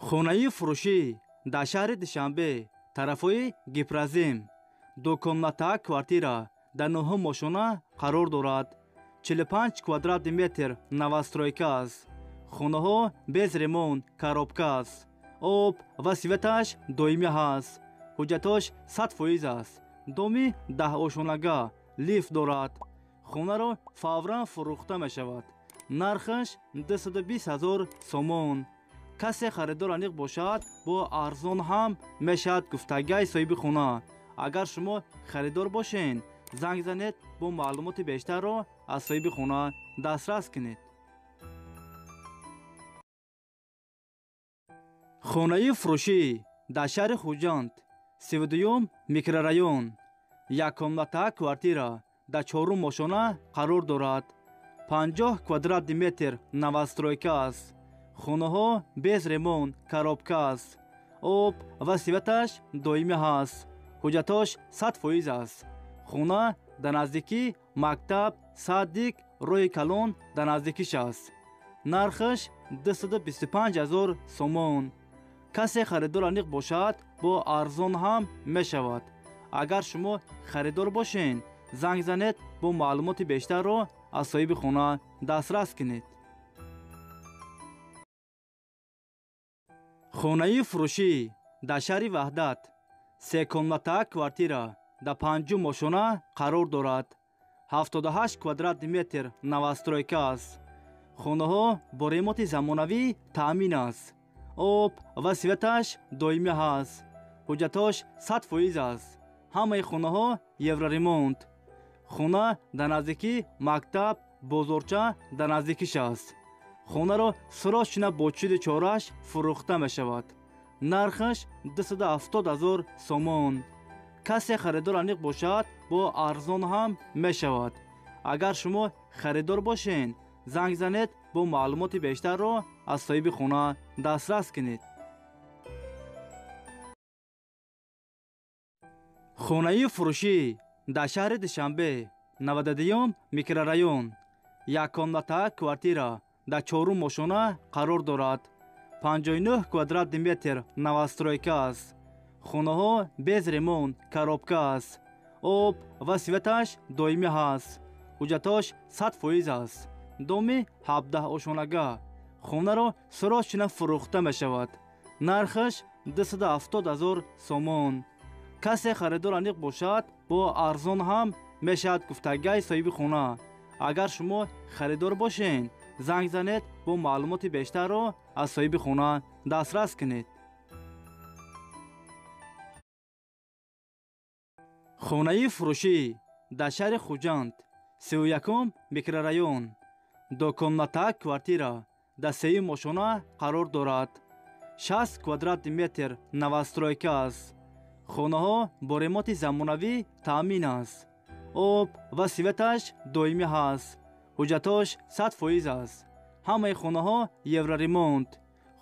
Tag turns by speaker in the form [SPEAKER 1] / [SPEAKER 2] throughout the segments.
[SPEAKER 1] хонаи фуруши дар шаҳри Душанбе, тарафҳои Гипразим, дукомната квартира дар Нохияхои Мошина қарор дорад. 45 квадратный метр новостройка аст. хонаҳо без ремонт, коробка аст. об ва светаш доимӣ ҳаст. ҳуҷҷатош 100% аст. доми 10 ошонага, лифт дорад. хонаро фавран фурӯхта мешавад. нархаш 220 000 сомон. касе харидор аниқ бошад, бо арзон ҳам мешавад гуфтагаи соҳиби хона. агар шумо харидор бошен, занг занед, бо маълумоти бештарро аз соҳиби хона дастрас кунед. Хонахои Фуруши дар шаҳри Худжанд, 32 микрорайон, яккомната квартира дар 4 мошина қарор дорад. 50 квадратный метр новостройка аст. хонаҳо без ремонт, коробка аст. об ва светаш доимӣ ҳаст. ҳуҷҷатош 100% аст. хона дар наздикии мактаб, садик, роҳи калон дар наздикиш аст. нархаш 225 000 сомон. касе харидор аниқ бошад, бо арзон ҳам мешавад. агар шумо харидор бошен, занг занед, бо маълумоти бештарро аз соҳиби хона дастрас кунед. хонаи фуруши дар шаҳри Ваҳдат, 3 комната квартира дар 5 мошина қарор дорад. 78 квадратный метр новостройка аст. хонаҳо бо ремонти замонавӣ таъмин аст. об ва светаш доимӣ ҳаст. ҳуҷҷатош 100% аст. ҳамаи хонаҳо евроремонт. хона дар наздикии мактаб, бозорча дар наздикиш аст. хонаро сиросчина бо чиди чораш фурӯхта мешавад. нархаш 270 000 сомон. касе харидор аниқ бошад, бо арзон ҳам мешавад. агар шумо харидор бошен, занг занед, бо маълумоти бештарро аз соҳиби хона дастрас кунед. хонаи фуруши дар шаҳри Душанбе, 92 микрорайон, яккомната квартира дар 4 мошина қарор дорад. 59 квадратный метр новостройка аст. хонаҳо без ремонт, коробка аст. об ва светаш доимӣ ҳаст. ҳуҷҷатош 100% аст. доми 17 ошонага. хонаро сиросчина фурӯхта мешавад. нархаш 270 000 сомон. касе харидор аниқ бошад, бо арзон ҳам мешавад гуфтагаи соҳиби хона. агар шумо харидор бошен, занг занед, бо маълумоти бештарро аз соҳиби хона дастрас кунед. хонаи фуруши дар шаҳри Худжанд, 31 микрорайон, дукомната квартира дар 3 мошина қарор дорад. 60 квадратный метр новостройка аст. хонаҳо бо ремонти замонавӣ таъмин аст. об ва светаш доимӣ ҳаст. ҳуҷҷатош 100% аст. ҳамаи хонаҳо евроремонт.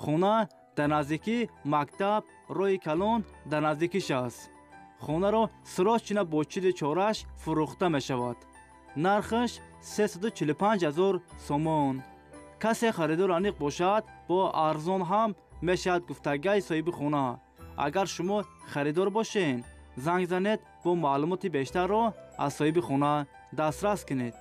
[SPEAKER 1] хона дар наздикии мактаб, роҳи калон дар наздикиш аст. хонаро сиросчина бо чиди чораш фурӯхта мешавад. нархаш 345 000 сомон. касе харидор аниқ бошад, бо арзон ҳам мешавад гуфтагаи соҳиби хона. агар шумо харидор бошен, занг занед, бо маълумоти бештарро аз соҳиби хона дастрас кунед.